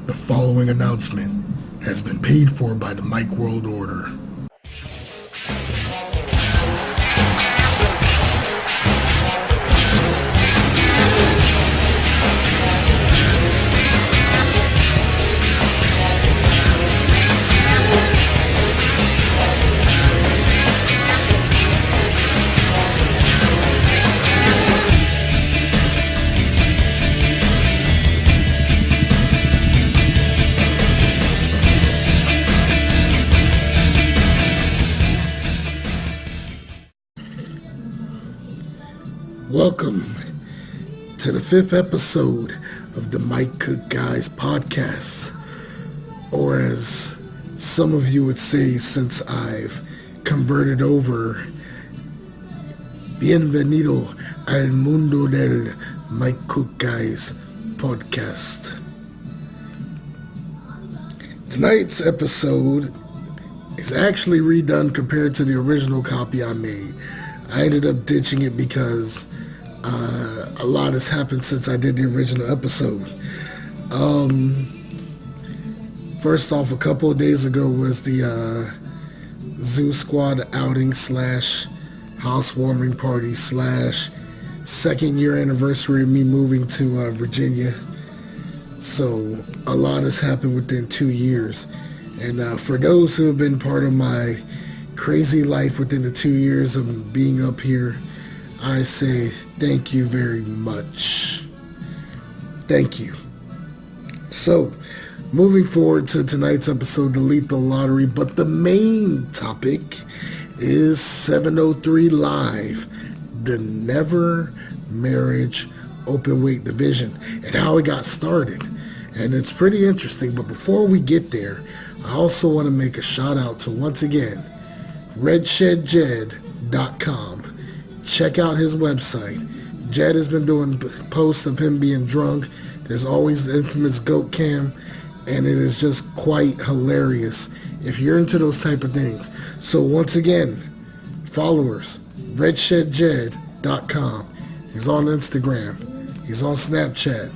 The following announcement has been paid for by the Mike World Order. Welcome to the 5th episode of the Mike Cook Guys podcast, or as some of you would say since I've converted over, bienvenido al mundo del Mike Cook Guys podcast. Tonight's episode is actually redone compared to the original copy I made. I ended up ditching it because a lot has happened since I did the original episode. First off, a couple of days ago was the Zoo Squad outing / housewarming party / second year anniversary of me moving to Virginia. So a lot has happened within 2 years. And for those who have been part of my crazy life within the 2 years of being up here, I say thank you very much. Thank you. So, moving forward to tonight's episode, the Lethal Lottery, but the main topic is 703 Live, the Never Marriage Openweight division, and how it got started. And it's pretty interesting, but before we get there, I also want to make a shout out to, once again, redshedjed.com. Check out his website. Jed has been doing posts of him being drunk. There's always the infamous goat cam, and it is just quite hilarious if you're into those type of things. So once again, followers, redshedjed.com. He's on Instagram. He's on Snapchat.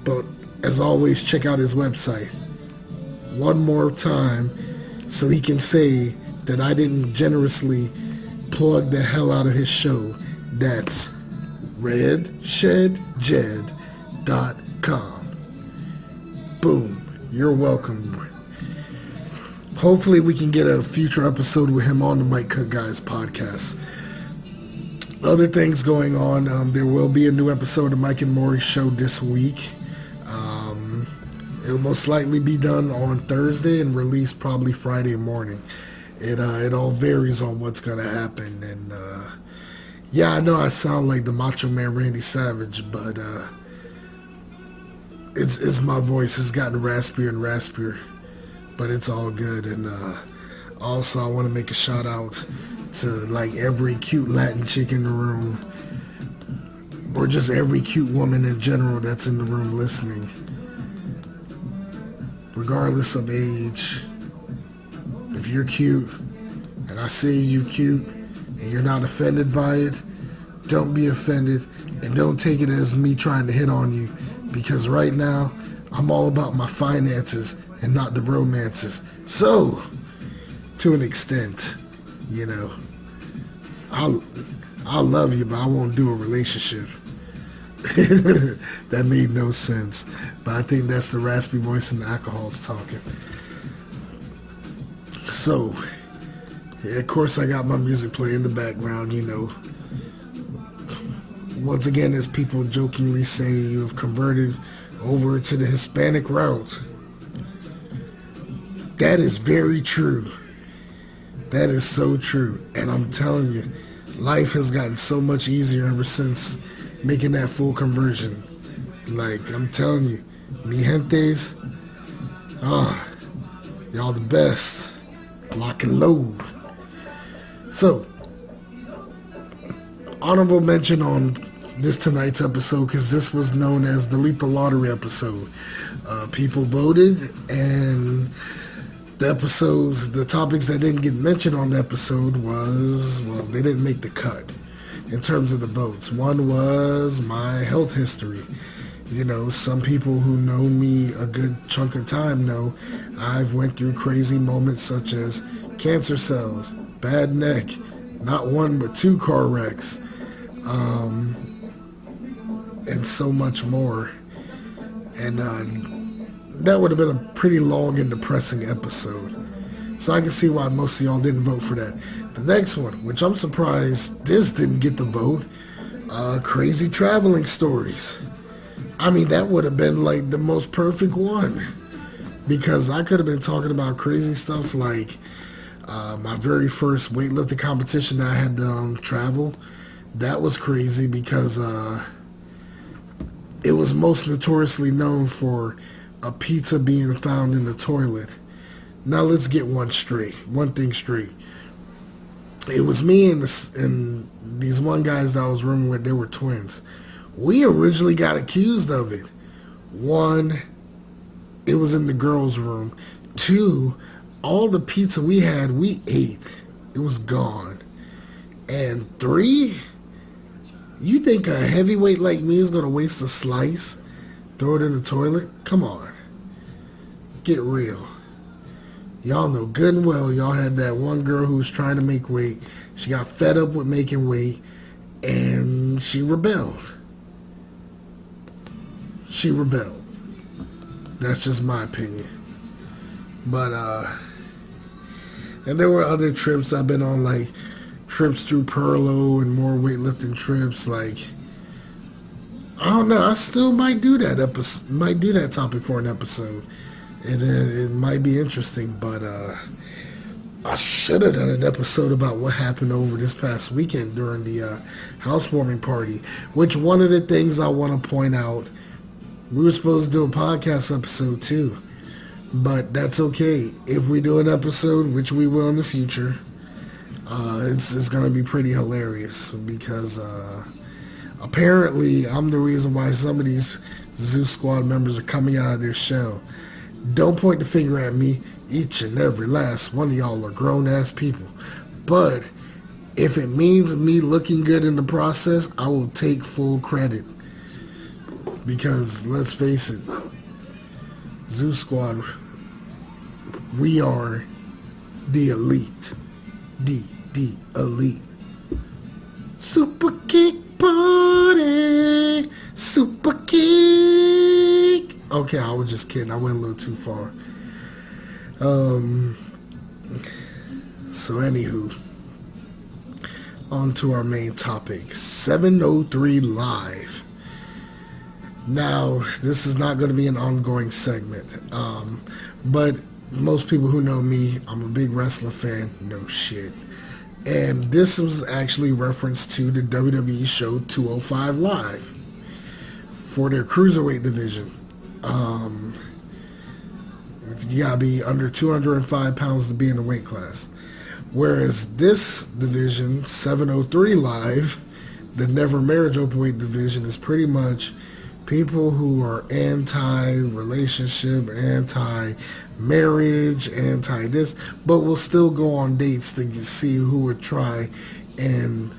But as always, check out his website. One more time so he can say that I didn't generously plug the hell out of his show. That's redshedjed.com. Boom. You're welcome. Hopefully we can get a future episode with him on the Mike Cook Guys podcast. Other things going on. There will be a new episode of Mike and Maury's show this week. It'll most likely be done on Thursday and released probably Friday morning. It all varies on what's gonna happen, and yeah, I know I sound like the Macho Man Randy Savage, but it's my voice. It's gotten raspier and raspier, but it's all good. And also, I want to make a shout out to like every cute Latin chick in the room, or just every cute woman in general that's in the room listening, regardless of age. If you're cute, and I say you cute, and you're not offended by it, don't be offended, and don't take it as me trying to hit on you, because right now, I'm all about my finances and not the romances. So, to an extent, you know, I'll love you, but I won't do a relationship. That made no sense, but I think that's the raspy voice and the alcohol's talking. So, yeah, of course I got my music playing in the background, you know. Once again, as people jokingly say, you have converted over to the Hispanic route. That is very true. That is so true. And I'm telling you, life has gotten so much easier ever since making that full conversion. Like, I'm telling you, mi gentes, y'all the best. Lock and load. So, honorable mention on this tonight's episode, because this was known as the Lethal Lottery episode. People voted, and the topics that didn't get mentioned on the episode was, well, they didn't make the cut in terms of the votes. One was my health history. You know, some people who know me a good chunk of time know I've went through crazy moments such as cancer cells, bad neck, not one but two car wrecks, and so much more. And that would have been a pretty long and depressing episode. So I can see why most of y'all didn't vote for that. The next one, which I'm surprised this didn't get the vote, crazy traveling stories. I mean, that would have been like the most perfect one. Because I could have been talking about crazy stuff like my very first weightlifting competition that I had to travel. That was crazy because it was most notoriously known for a pizza being found in the toilet. Now let's get one thing straight. It was me and these one guys that I was rooming with. They were twins. We originally got accused of it. One, it was in the girls' room. Two, all the pizza we had, we ate. It was gone. And three, you think a heavyweight like me is going to waste a slice? Throw it in the toilet? Come on. Get real. Y'all know good and well y'all had that one girl who was trying to make weight. She got fed up with making weight, and she rebelled. She rebelled. That's just my opinion. But, and there were other trips I've been on, like trips through Perlo and more weightlifting trips. Like, I don't know, I still might do that topic for an episode. It might be interesting, but I should have done an episode about what happened over this past weekend during the housewarming party. Which one of the things I want to point out, we were supposed to do a podcast episode too, but that's okay. If we do an episode, which we will in the future, it's going to be pretty hilarious because apparently I'm the reason why some of these Zeus Squad members are coming out of their shell. Don't point the finger at me. Each and every last one of y'all are grown-ass people. But if it means me looking good in the process, I will take full credit. Because, let's face it, Zeus Squad, we are the elite. The elite. Super kick party! Super kick! Okay, I was just kidding. I went a little too far. So anywho, on to our main topic, 703 Live. Now, this is not going to be an ongoing segment, but most people who know me, I'm a big wrestling fan, no shit. And this was actually reference to the WWE show 205 Live for their cruiserweight division. You gotta be under 205 pounds to be in the weight class. Whereas this division, 703 Live, the Never Marriage Openweight division, is pretty much people who are anti-relationship, anti-marriage, anti-this, but will still go on dates to see who would try and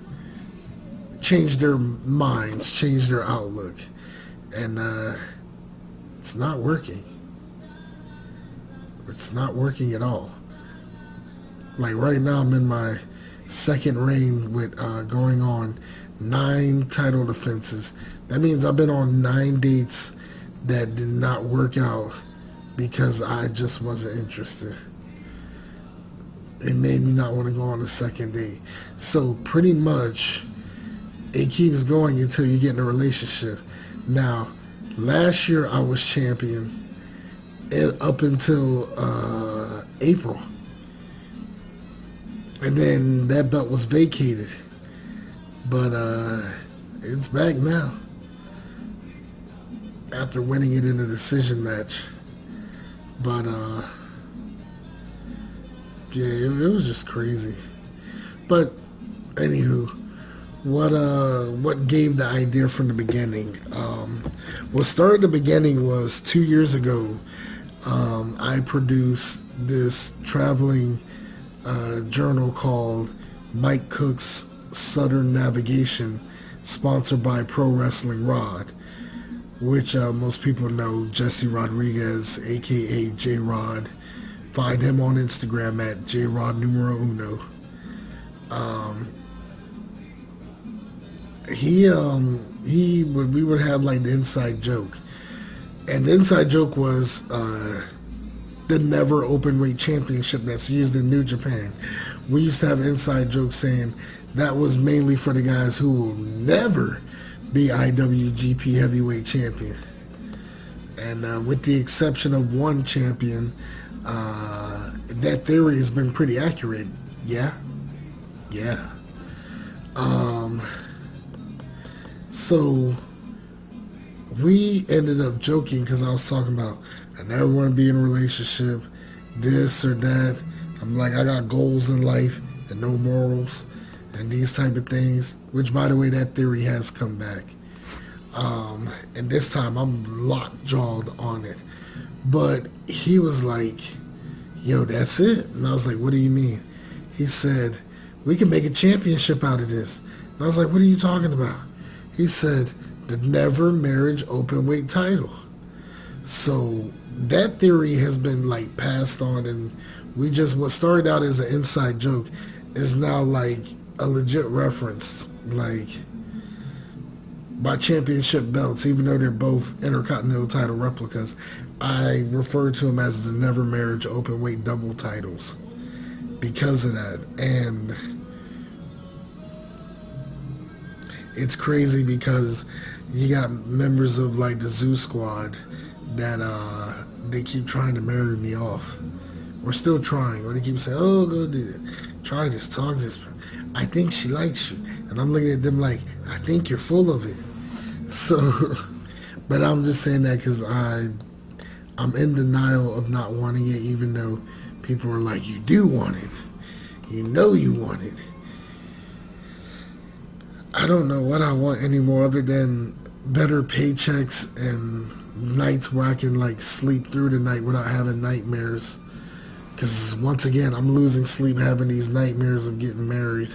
change their minds, change their outlook. And it's not working. It's not working at all. Like right now, I'm in my second reign with going on 9 title defenses. That means I've been on 9 dates that did not work out because I just wasn't interested. It made me not want to go on a second date. So pretty much, it keeps going until you get in a relationship. Now, last year I was champion up until April. And then that belt was vacated. But it's back now. After winning it in a decision match. But yeah, it was just crazy. But anywho, what gave the idea from the beginning? What started the beginning was 2 years ago. I produced this traveling journal called Mike Cook's Southern Navigation, sponsored by Pro Wrestling Rod, which most people know Jesse Rodriguez, aka J Rod. Find him on Instagram at J Rod Numero Uno. We would have like the inside joke, and the inside joke was the Never Openweight Championship that's used in New Japan. We used to have inside jokes saying that was mainly for the guys who will never be IWGP Heavyweight Champion, and with the exception of one champion, that theory has been pretty accurate. Yeah. So we ended up joking because I was talking about I never want to be in a relationship, this or that. I'm like, I got goals in life and no morals and these type of things, which, by the way, that theory has come back. And this time I'm lockjawed on it. But he was like, yo, that's it. And I was like, what do you mean? He said, we can make a championship out of this. And I was like, what are you talking about? He said, the Never Marriage Openweight title. So that theory has been like passed on, and what started out as an inside joke is now like a legit reference. Like, my championship belts, even though they're both Intercontinental title replicas, I refer to them as the Never Marriage Openweight double titles because of that. And it's crazy because you got members of like the Zoo Squad that they keep trying to marry me off. We're still trying, or they keep saying, oh, go do it. Try this, talk this. I think she likes you. And I'm looking at them like, I think you're full of it. So, but I'm just saying that because I'm in denial of not wanting it, even though people are like, you do want it. You know you want it. I don't know what I want anymore other than better paychecks and nights where I can like sleep through the night without having nightmares. Because once again, I'm losing sleep having these nightmares of getting married.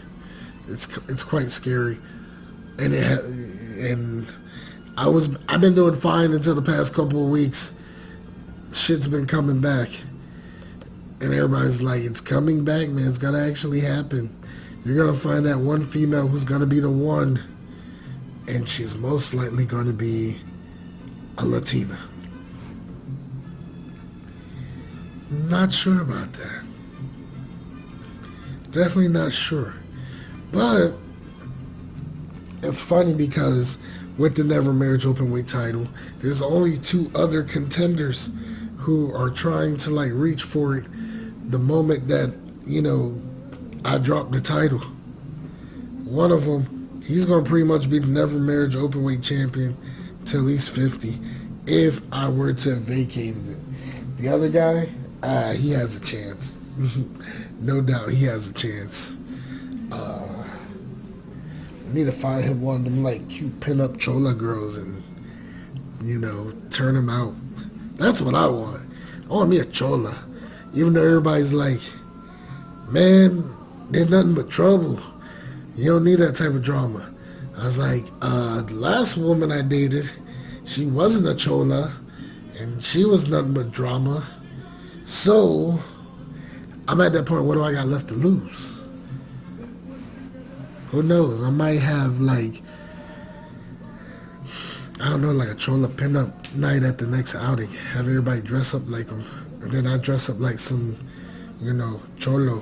It's quite scary, and I've been doing fine until the past couple of weeks. Shit's been coming back, and everybody's like, "It's coming back, man. It's gotta actually happen. You're gonna find that one female who's gonna be the one, and she's most likely gonna be a Latina." Not sure about that. Definitely not sure. But it's funny because with the Never Marriage Openweight title, there's only two other contenders who are trying to like reach for it the moment that, I drop the title. One of them, he's going to pretty much be the Never Marriage Openweight champion till he's 50 if I were to have vacated it. The other guy, he has a chance. No doubt he has a chance. I need to find him one of them like cute pin-up chola girls and, turn him out. That's what I want. I want me a chola. Even though everybody's like, man, they're nothing but trouble. You don't need that type of drama. I was like, the last woman I dated, she wasn't a chola, and she was nothing but drama. So, I'm at that point, what do I got left to lose? Who knows? I might have, like a chola pinup night at the next outing. Have everybody dress up like them. And then I dress up like some, cholo.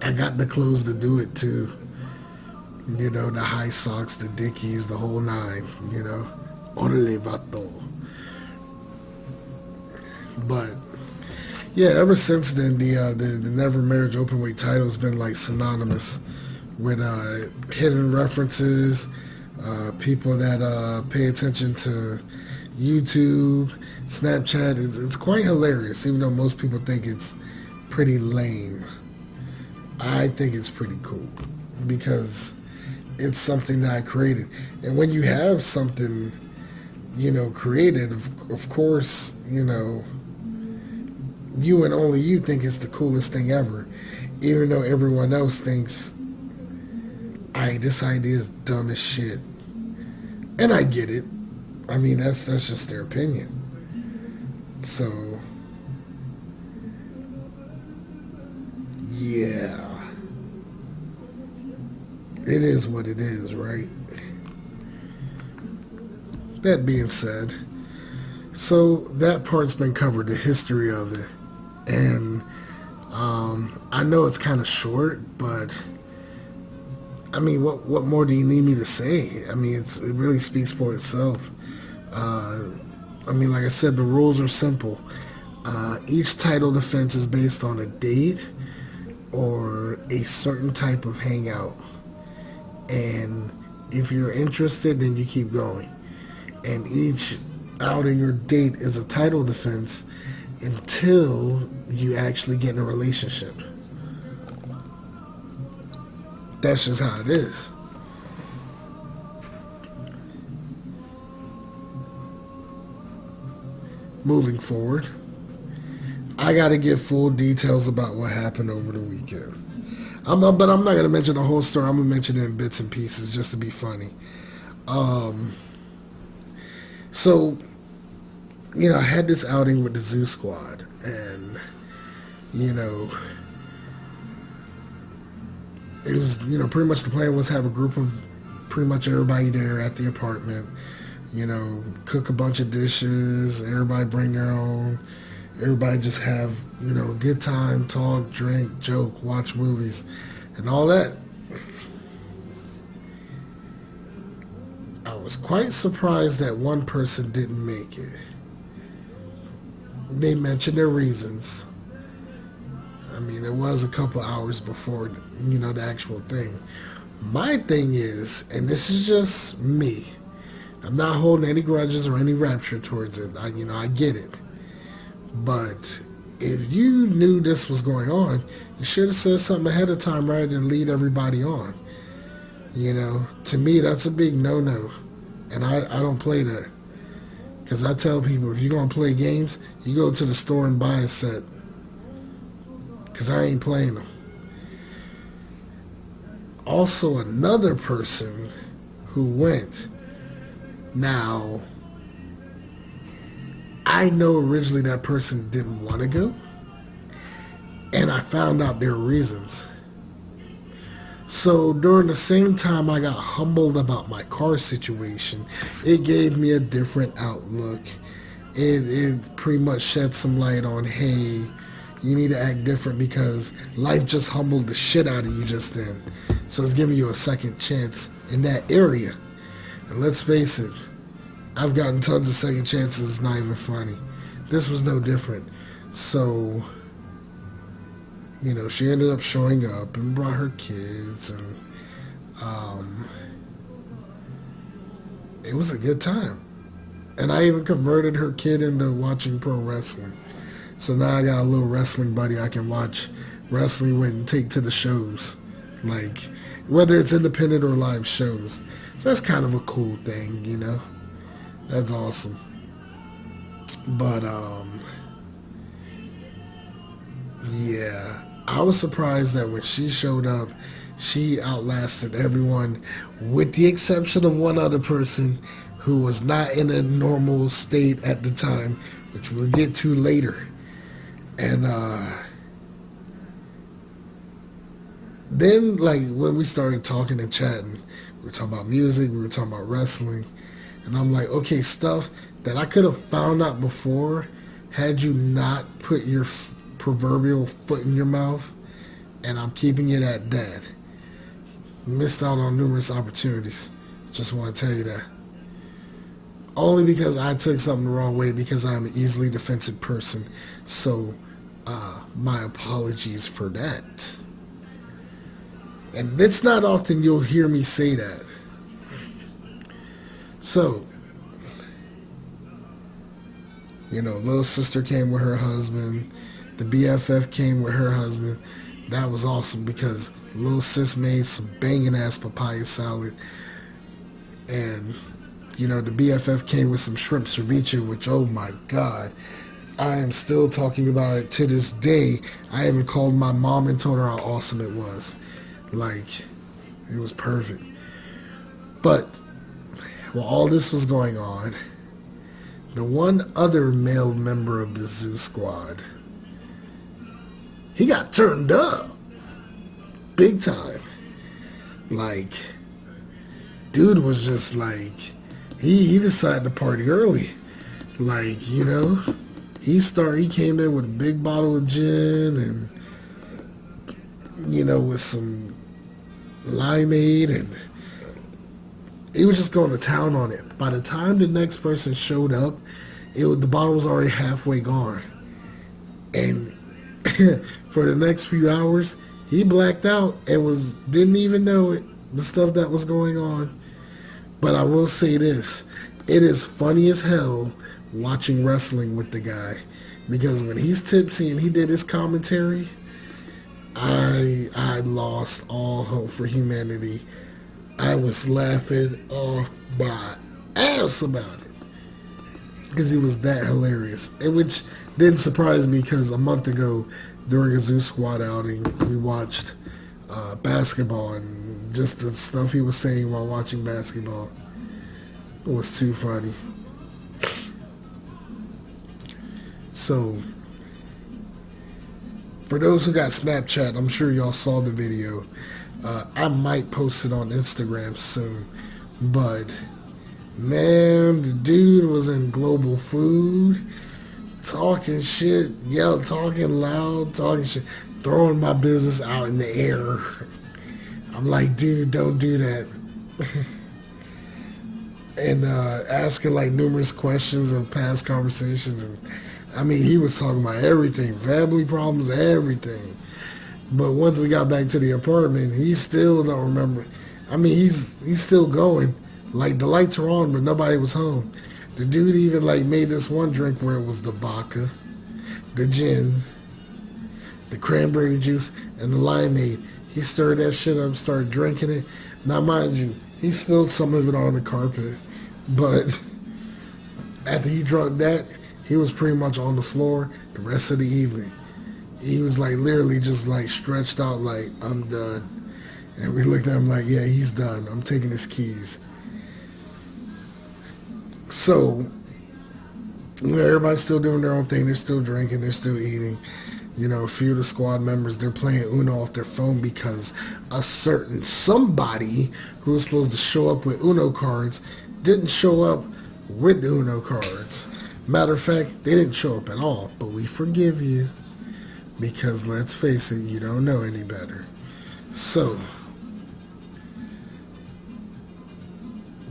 I got the clothes to do it, too. The high socks, the dickies, the whole nine, Orale vato. But yeah, ever since then, the Never Marriage Openweight title has been like synonymous with hidden references, people that pay attention to YouTube, Snapchat. It's quite hilarious, even though most people think it's pretty lame. I think it's pretty cool because it's something that I created. And when you have something, created, of course, you and only you think it's the coolest thing ever, even though everyone else thinks, this idea is dumb as shit. And I get it. I mean, that's just their opinion. So, yeah, it is what it is, right? That being said, so that part's been covered, the history of it. And I know it's kind of short, but I mean, what more do you need me to say? I mean, it really speaks for itself. Uh, I mean, like I said, the rules are simple. Each title defense is based on a date or a certain type of hangout. And if you're interested, then you keep going. And each outing or date is a title defense until you actually get in a relationship. That's just how it is. Moving forward, I got to give full details about what happened over the weekend. But I'm not going to mention the whole story. I'm going to mention it in bits and pieces just to be funny. Um, so, I had this outing with the Zoo Squad, and, you know, it was, pretty much the plan was have a group of pretty much everybody there at the apartment, cook a bunch of dishes, everybody bring their own, everybody just have, a good time, talk, drink, joke, watch movies, and all that. I was quite surprised that one person didn't make it. They mentioned their reasons. I mean, it was a couple hours before, the actual thing. My thing is, and this is just me, I'm not holding any grudges or any rapture towards it. I get it. But if you knew this was going on, you should have said something ahead of time rather than lead everybody on. To me, that's a big no-no. And I don't play that. Because I tell people, if you're going to play games, you go to the store and buy a set. Because I ain't playing them. Also, another person who went. Now, I know originally that person didn't want to go. And I found out their reasons. So during the same time I got humbled about my car situation, it gave me a different outlook. It pretty much shed some light on, hey, you need to act different because life just humbled the shit out of you just then. So it's giving you a second chance in that area. And let's face it, I've gotten tons of second chances, it's not even funny. This was no different. So, she ended up showing up and brought her kids, and it was a good time. And I even converted her kid into watching pro wrestling. So now I got a little wrestling buddy I can watch wrestling with and take to the shows. Like, whether it's independent or live shows. So that's kind of a cool thing, That's awesome. But, yeah. I was surprised that when she showed up, she outlasted everyone with the exception of one other person who was not in a normal state at the time, which we'll get to later. And then, like, when we started talking and chatting, we were talking about music, we were talking about wrestling, and I'm like, okay, stuff that I could have found out before had you not put your proverbial foot in your mouth, and I'm keeping it at that. Missed out on numerous opportunities. Just want to tell you that. Only because I took something the wrong way because I'm an easily defensive person. So, my apologies for that. And it's not often you'll hear me say that. So, little sister came with her husband. The BFF came with her husband. That was awesome because little sis made some banging ass papaya salad. And, the BFF came with some shrimp ceviche, which, oh my God, I am still talking about it to this day. I even called my mom and told her how awesome it was. Like, it was perfect. But while all this was going on, the one other male member of the zoo squad, he got turned up big time. Like, dude was just like, he decided to party early. Like, you know, he came in with a big bottle of gin and, you know, with some limeade, and he was just going to town on it. By the time the next person showed up, the bottle was already halfway gone. And for the next few hours, he blacked out and didn't even know it, the stuff that was going on. But I will say this, it is funny as hell watching wrestling with the guy, because when he's tipsy and he did his commentary, I lost all hope for humanity. I was laughing off my ass about it because he was that hilarious, and which didn't surprise me because a month ago during a Zoo Squad outing we watched basketball, and just the stuff he was saying while watching basketball was too funny. So for those who got Snapchat, I'm sure y'all saw the video. I might post it on Instagram soon. But, man, the dude was in Global Food, talking shit, talking loud, talking shit, throwing my business out in the air. I'm like, dude, don't do that. And asking, like, numerous questions of past conversations, and I mean, he was talking about everything, family problems, everything. But once we got back to the apartment, he still don't remember. I mean, he's still going. Like, the lights were on, but nobody was home. The dude even, like, made this one drink where it was the vodka, the gin, the cranberry juice, and the limeade. He stirred that shit up, started drinking it. Now, mind you, he spilled some of it on the carpet. But after he drank that, he was pretty much on the floor the rest of the evening. He was like literally just like stretched out like, I'm done. And we looked at him like, yeah, he's done. I'm taking his keys. So, you know, everybody's still doing their own thing. They're still drinking. They're still eating. You know, a few of the squad members, they're playing Uno off their phone because a certain somebody who was supposed to show up with Uno cards didn't show up with the Uno cards. Matter of fact, they didn't show up at all, but we forgive you because, let's face it, you don't know any better. So,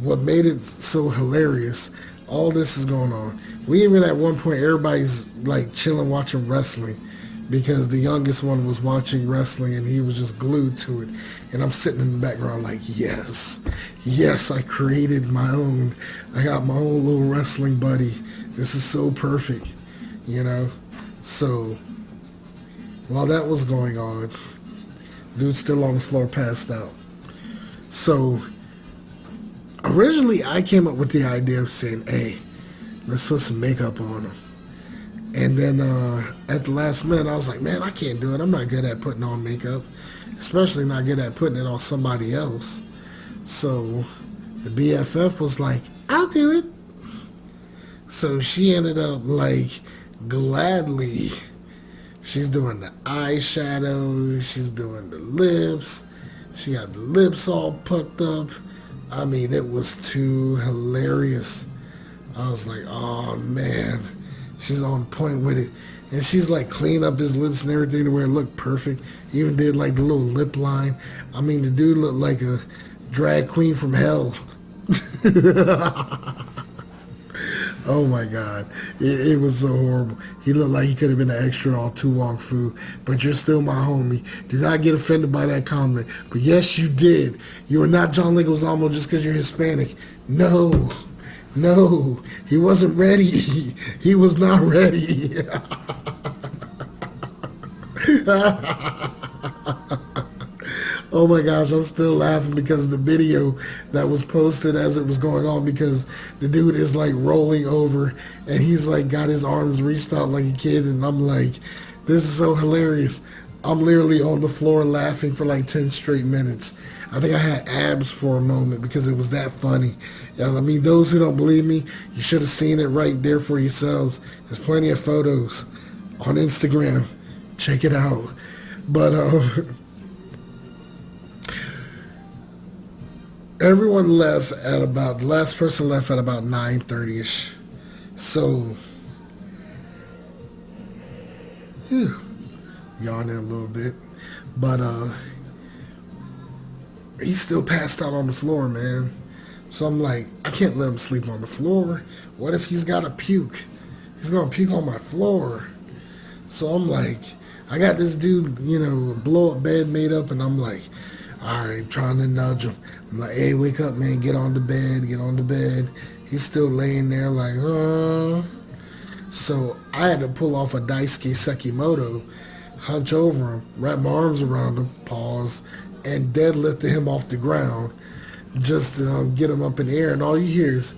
what made it so hilarious, all this is going on. We even at one point, everybody's like chilling watching wrestling because the youngest one was watching wrestling and he was just glued to it. And I'm sitting in the background like, yes, I created my own. I got my own little wrestling buddy. This is so perfect, you know? So, while that was going on, dude's still on the floor passed out. So, originally I came up with the idea of saying, hey, let's put some makeup on him. And then at the last minute, I was like, man, I can't do it. I'm not good at putting on makeup, especially not good at putting it on somebody else. So, the BFF was like, I'll do it. So she ended up, like, gladly, she's doing the eyeshadow, she's doing the lips, she got the lips all pucked up. I mean, it was too hilarious. I was like, oh, man, she's on point with it. And she's, like, cleaning up his lips and everything to where it looked perfect. Even did, like, the little lip line. I mean, the dude looked like a drag queen from hell. Oh my God, it was so horrible. He looked like he could have been an extra on Tu Wong Fu, but you're still my homie. Do not get offended by that comment. But yes, you did. You are not John Leguizamo just because you're Hispanic. No, he wasn't ready. He was not ready. Oh my gosh, I'm still laughing because of the video that was posted as it was going on, because the dude is like rolling over and he's like got his arms reached out like a kid, and I'm like, this is so hilarious. I'm literally on the floor laughing for like 10 straight minutes. I think I had abs for a moment because it was that funny. You know, I mean, those who don't believe me, you should have seen it right there for yourselves. There's plenty of photos on Instagram. Check it out. But everyone left at about, the last person left at about 9:30ish. So, yawning a little bit. But he still passed out on the floor, man. So I'm like, I can't let him sleep on the floor. What if he's got to puke? He's going to puke on my floor. So I'm like, I got this dude, you know, blow up bed made up, and I'm like, all right, trying to nudge him. I'm like, hey, wake up, man, get on the bed, get on the bed. He's still laying there like, So I had to pull off a Daisuke Sekimoto, hunch over him, wrap my arms around him, pause, and deadlifted him off the ground just to get him up in the air. And all you hear is,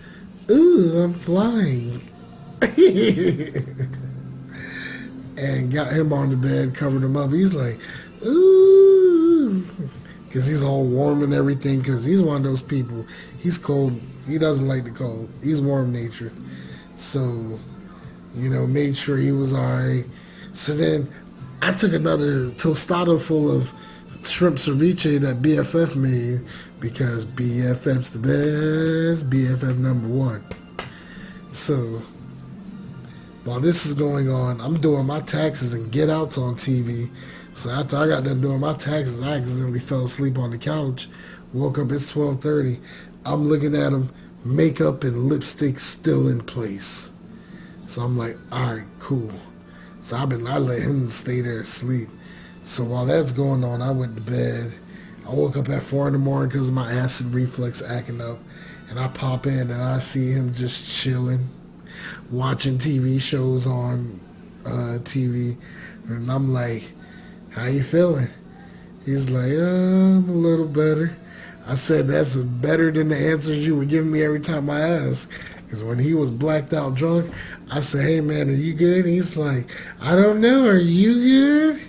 ooh, I'm flying. And got him on the bed, covered him up. He's like, ooh, because he's all warm and everything, because he's one of those people. He's cold. He doesn't like the cold. He's warm natured. So, you know, made sure he was all right. So then I took another tostado full of shrimp ceviche that BFF made, because BFF's the best, BFF number one. So while this is going on, I'm doing my taxes and Get Out's on TV. So after I got done doing my taxes, I accidentally fell asleep on the couch. Woke up, it's 12:30. I'm looking at him, makeup and lipstick still in place. So I'm like, all right, cool. So I let him stay there asleep. So while that's going on, I went to bed. I woke up at 4 in the morning because of my acid reflux acting up. And I pop in and I see him just chilling, watching TV shows on TV. And I'm like, how you feeling? He's like, I'm a little better. I said, that's better than the answers you were giving me every time I asked. Because when he was blacked out drunk, I said, hey, man, are you good? And he's like, I don't know. Are you good?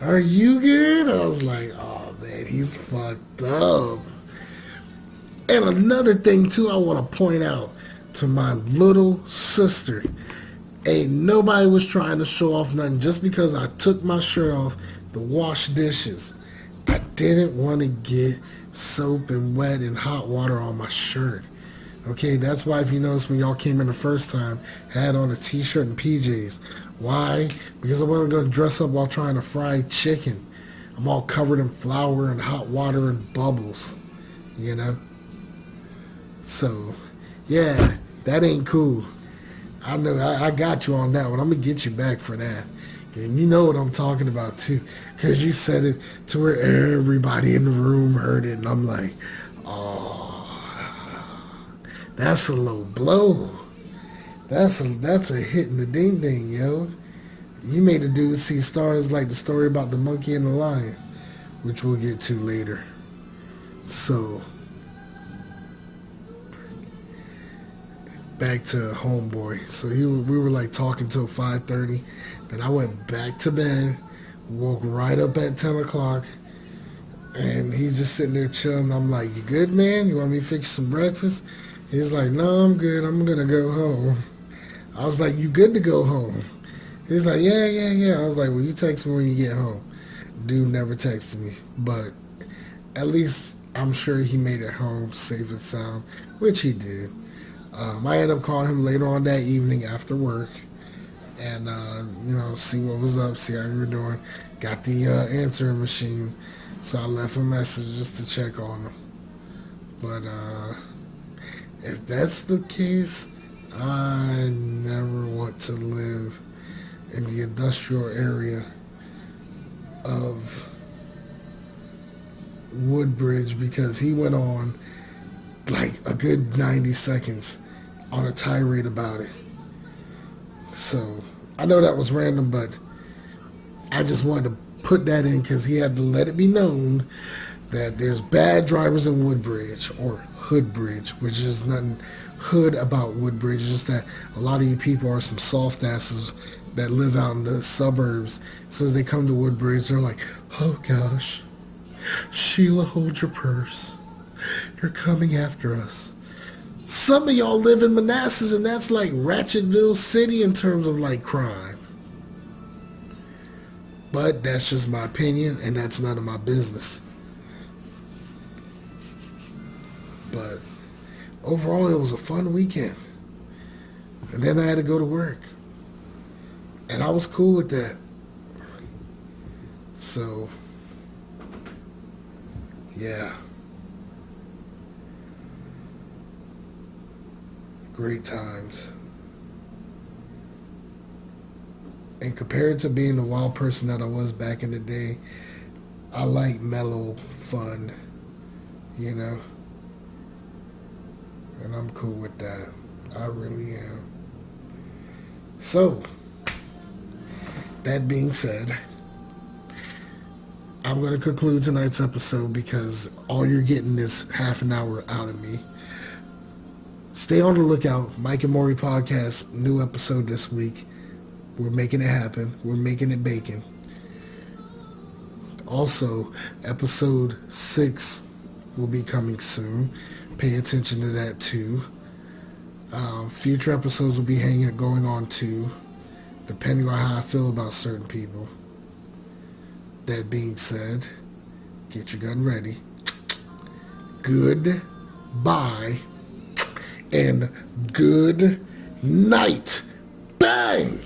Are you good? I was like, oh, man, he's fucked up. And another thing, too, I want to point out to my little sister. Ain't nobody was trying to show off nothing. Just because I took my shirt off to wash dishes, I didn't want to get soap and wet and hot water on my shirt. Okay, that's why if you notice when y'all came in the first time, I had on a t-shirt and PJs. Why? Because I wasn't going to dress up while trying to fry chicken. I'm all covered in flour and hot water and bubbles, you know? So, yeah, that ain't cool. I know, I got you on that one. I'm going to get you back for that. And you know what I'm talking about, too. Because you said it to where everybody in the room heard it. And I'm like, oh, that's a low blow. That's a hit in the ding-ding, yo. You made the dude see stars like the story about the monkey and the lion, which we'll get to later. So, back to homeboy. So we were like talking till 5:30. Then I went back to bed, woke right up at 10 o'clock, and he's just sitting there chilling. I'm like, you good, man? You want me to fix some breakfast? He's like, no, I'm good. I'm going to go home. I was like, you good to go home? He's like, yeah. I was like, well, you text me when you get home. Dude never texted me, but at least I'm sure he made it home safe and sound, which he did. I ended up calling him later on that evening after work and, see what was up, see how you were doing. Got the answering machine, so I left a message just to check on him. But if that's the case, I never want to live in the industrial area of Woodbridge, because he went on like a good 90 seconds on a tirade about it. So I know that was random, but I just wanted to put that in because he had to let it be known that there's bad drivers in Woodbridge, or Hoodbridge, which is nothing hood about Woodbridge. It's just that a lot of you people are some soft asses that live out in the suburbs, as soon as they come to Woodbridge, they're like, oh gosh, Sheila, hold your purse. You're coming after us. Some of y'all live in Manassas, and that's like Ratchetville City in terms of like crime. But that's just my opinion, and that's none of my business. But overall, it was a fun weekend. And then I had to go to work. And I was cool with that. So, yeah. Great times. And compared to being the wild person that I was back in the day, I like mellow fun, you know? And I'm cool with that. I really am. So, that being said, I'm going to conclude tonight's episode because all you're getting is half an hour out of me. Stay on the lookout. Mike and Maury Podcast, new episode this week. We're making it happen. We're making it bacon. Also, episode 6 will be coming soon. Pay attention to that too. Future episodes will be going on too, depending on how I feel about certain people. That being said, get your gun ready. Goodbye and good night. Bang!